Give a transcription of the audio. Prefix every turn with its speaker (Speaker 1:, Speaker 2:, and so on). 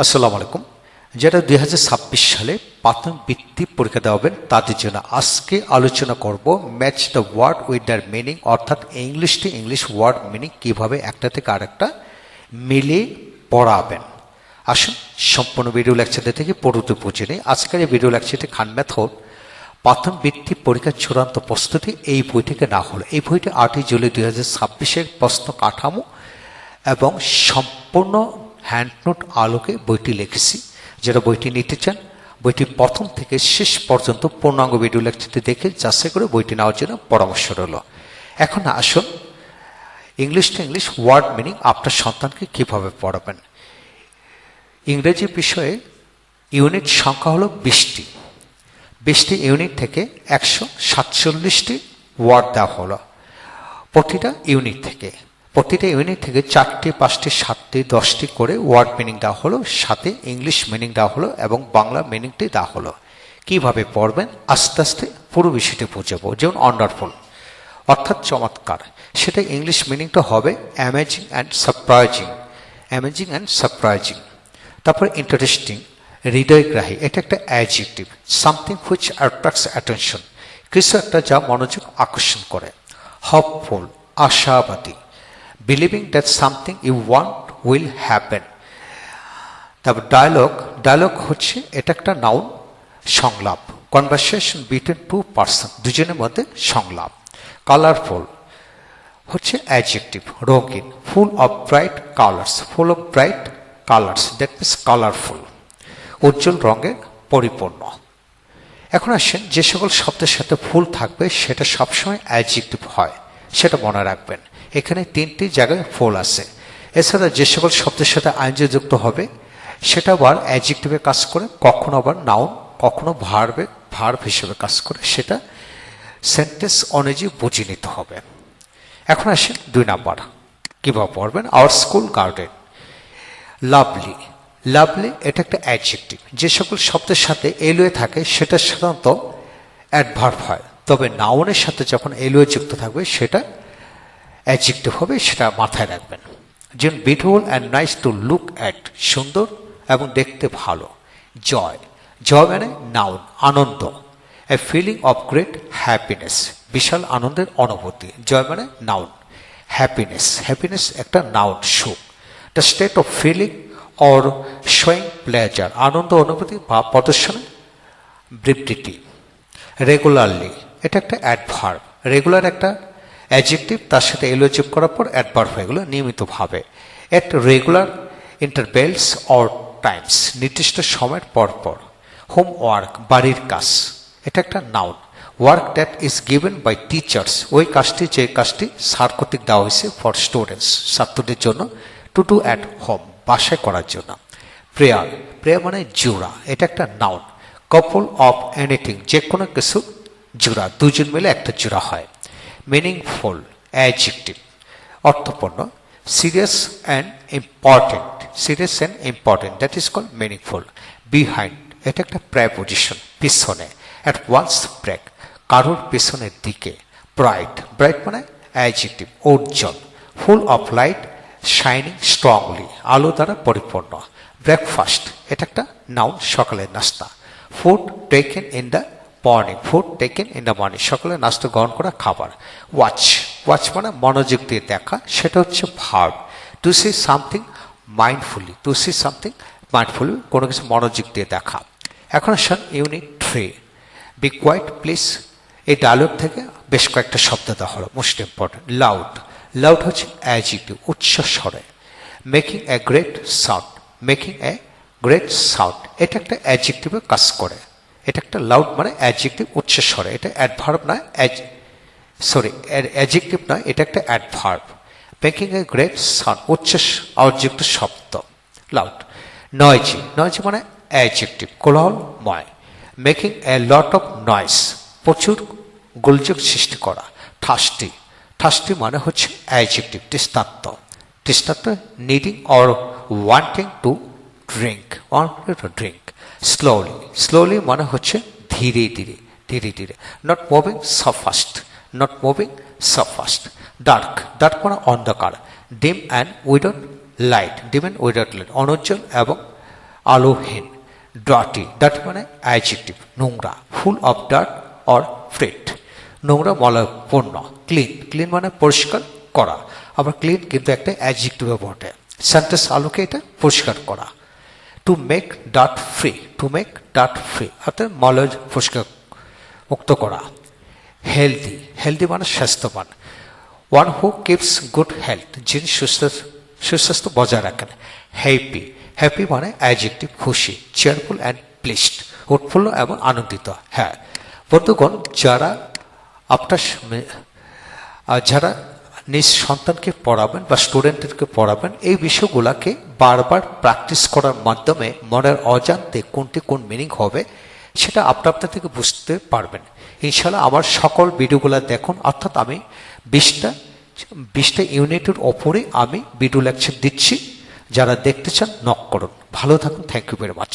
Speaker 1: আসসালামু আলাইকুম। যারা 2026 সালে প্রাথমিক বৃত্তি পরীক্ষা দেওয়াবেন তাদের জন্য আজকে আলোচনা করব match the word with their meaning, অর্থাৎ English to English word meaning কিভাবে একটা থেকে আরেকটা মিলিয়ে পড়াবেন। আসুন সম্পূর্ণ ভিডিও লেকচারটি থেকে পড়তে বুঝে নিই। আজকের এই ভিডিও লেকচারটি খান মেথড প্রাথমিক বৃত্তি পরীক্ষার চূড়ান্ত প্রস্তুতি এই বই থেকে না হলো। এই বইটি 8 জুলাই 2026 প্রশ্ন কাঠামো এবং সম্পূর্ণ হ্যান্ডনোট আলোকে বইটি লিখেছি। যারা বইটি নিতে চান বইটি প্রথম থেকে শেষ পর্যন্ত পূর্ণাঙ্গ ভিডিও লেকচারটি দেখে যাচাই করে বইটি নেওয়ার জন্য পরামর্শ রইল। এখন আসুন English to English word meaning আপনার সন্তানকে কিভাবে পড়াবেন। ইংরেজি বিষয়ে ইউনিট সংখ্যা হলো 20টি। 20টি ইউনিট থেকে 147টি ওয়ার্ড দেওয়া হলো প্রতিটা ইউনিট থেকে। প্রতিটা ইউনিট থেকে 4টি, 5টি, 7টি, 10টি করে ওয়ার্ড মিনিং দেওয়া হলো, সাথে ইংলিশ মিনিং দেওয়া হলো এবং বাংলা মিনিংটি দেওয়া হলো। কিভাবে পড়বেন আস্তে আস্তে পুরো বিষয়টি বুঝাবো। যেমন ওয়ান্ডারফুল অর্থাৎ চমৎকার, সেটা ইংলিশ মিনিংটা হবে amazing and surprising. Amazing and surprising. তারপর ইন্টারেস্টিং, হৃদয়গ্রাহী, এটা একটা adjective. Something which attracts attention, কিছু একটা যা মনোযোগ আকর্ষণ করে। হোপফুল, আশাবাদী। Believing that something you want will happen. তারপর ডায়লগ, ডায়লগ হচ্ছে এটা একটা নাউন, সংলাপ। কনভারসেশন বিটুইন টু পারসন, দুজনের মধ্যে সংলাপ। কালারফুল হচ্ছে অ্যাডজেক্টিভ, রঙিন। Full of bright colours, full of bright colours, that means colourful, উজ্জ্বল রঙে পরিপূর্ণ। এখন আসেন যে সকল শব্দের সাথে ফুল থাকবে সেটা সবসময় অ্যাডজেক্টিভ হয়, সেটা মনে রাখবেন। এখানে 3টি জায়গায় ফুল আছে। এছাড়া যে সকল শব্দের সাথে আইনজি যুক্ত হবে সেটা আবার অ্যাডজেক্টিভে কাজ করে, কখনো আবার নাউন, কখনো ভার্ব হিসেবে কাজ করে, সেটা সেন্টেন্স অনুযায়ী বুঝে নিতে হবে। এখন আসেন 2 নাম্বার কিভাবে পড়বেন। Our school garden. Lovely, lovely এটা একটা অ্যাডজেক্টিভ। যে সকল শব্দের সাথে এলওয়ে থাকে সেটা সাধারণত অ্যাডভার্ব হয়, তবে নাউনের সাথে যখন এলওয়ে যুক্ত থাকবে সেটা অ্যাডজেক্টিভ হবে, সেটা মাথায় রাখবেন। যেমন beautiful and nice to look at, সুন্দর এবং দেখতে ভালো। জয়, জয় মানে নাউন, আনন্দ। A feeling of great happiness, বিশাল আনন্দের অনুভূতি। জয় মানে নাউন। হ্যাপিনেস, হ্যাপিনেস একটা নাউন, সুখ। The state of feeling or showing pleasure, আনন্দ অনুভূতি বা প্রদর্শনে বৃত্তিটি। রেগুলারলি এটা একটা অ্যাডভার্ব। রেগুলার একটা অ্যাডজেক্টিভ, তার সাথে এলও যোগ করার পর অ্যাডভার্ব হয়ে গেল নিয়মিতভাবে। At regular intervals or times, নির্দিষ্ট সময়ের পর পর। হোমওয়ার্ক বাড়ির কাজ, এটা একটা noun. Work that is given by teachers, ওই কাজটি যে কাজটি স্যার কর্তৃক দেওয়া হয়েছে ফর স্টুডেন্টস, ছাত্রদের জন্য। টু ডু অ্যাট হোম, বাসায় করার জন্য। প্রেয়ার, প্রেয়ার মানে জোড়া, এটা একটা নাউন। কাপল অফ এনিথিং, যে কোনো কিছু জোড়া, দুজন মিলে একটা জোড়া হয়। মিনিংফুল অ্যাডজেক্টিভ, অর্থপূর্ণ। Serious and important, serious and important, that is called meaningful. Behind এটা একটা প্রেপোজিশন, পিছনে। অ্যাট ওয়ান্স ব্রেক, কারোর পেছনের দিকে। ব্রাইট, ব্রাইট মানে অ্যাডজেক্টিভ, উজ্জ্বল। Full of light shining strongly, আলো দ্বারা পরিপূর্ণ। ব্রেকফাস্ট এটা একটা নাউন, সকালের নাস্তা। Food taken in the morning, food taken in the morning, সকালে নাস্তা গ্রহণ করা খাবার। ওয়াচ, ওয়াচ মানে মনোযোগ দিয়ে দেখা, সেটা হচ্ছে verb. To see something mindfully, to see something mindfully, কোনো কিছু মনোযোগ দিয়ে দেখা। এখন আসেন ইউনিট 3, বি কোয়াইট প্লিজ। এই ডায়লগ থেকে বেশ কয়েকটা শব্দ দেওয়া হলো, মোস্ট ইম্পর্টেন্ট। লাউড, লাউড হচ্ছে অ্যাডজেক্টিভ, উচ্চ স্বরে। Making a great sound, making a great sound, এটা একটা অ্যাডজেক্টিভে কাজ করে। এটা একটা লাউড মানে অ্যাডজেক্টিভ, উচ্চ স্বরে। এটা অ্যাডভার্ব নয়, অ্যাডজেক্টিভ নয়, এটা একটা adverb. Making a great sound, উচ্চ আওয়াজযুক্ত শব্দ, লাউড। নয়জি, নয়জি মানে অ্যাডজেক্টিভ, কোলাহলময়। Making a lot of noise, প্রচুর গোলযোগ সৃষ্টি করা। থার্স্টি, থার্স্টি মানে হচ্ছে অ্যাডজেক্টিভ, তৃষ্ণার্ত, তৃষ্ণার্ত। Needing or wanting to drink, wanting to drink. Slowly, slowly মানে হচ্ছে ধীরে ধীরে, ধীরে ধীরে। Not moving so fast, not moving so fast. Dark, dark মানে অন্ধকার। Dim and without light, dim and without light, অনুজ্জ্বল এবং আলোহীন, ডার্টি, ডার্টি মানে অ্যাডজেক্টিভ, নোংরা, full of dirt or fret, নোংরা মলপূর্ণ, ক্লিন, ক্লিন মানে পরিষ্কার করা, আবার ক্লিন কিন্তু একটা অ্যাডজেক্টিভ বটে। সেন্টেন্স আলোকে এটা পরিষ্কার করা। To make dirt free, to make dirt free অর্থাৎ মল পরিষ্কার মুক্ত করা। হেলদি, হেলদি মানে স্বাস্থ্যবান, one who keeps good health, যিনি সুস্বাস্থ্য বজায় রাখেন। হ্যাপি, হ্যাপি মানে অ্যাডজেক্টিভ খুশি, চেয়ারফুল অ্যান্ড প্লিজড উৎফুল্ল এবং আনন্দিত। হ্যাঁ বন্ধুগণ, যারা নিজ সন্তানকে পড়াবেন বা স্টুডেন্টদেরকে পড়াবেন, এই বিষয়গুলোকে বারবার প্র্যাকটিস করার মাধ্যমে মনের অজান্তে কোনটি কোন মিনিং হবে সেটা আপনা থেকে বুঝতে পারবেন। ইনশাল্লাহ আমার সকল ভিডিওগুলো দেখুন, অর্থাৎ আমি 20টা ইউনিটের ওপরে আমি ভিডিও লেকচার দিচ্ছি। যারা দেখতে চান নক করুন। ভালো থাকুন। Thank you very much.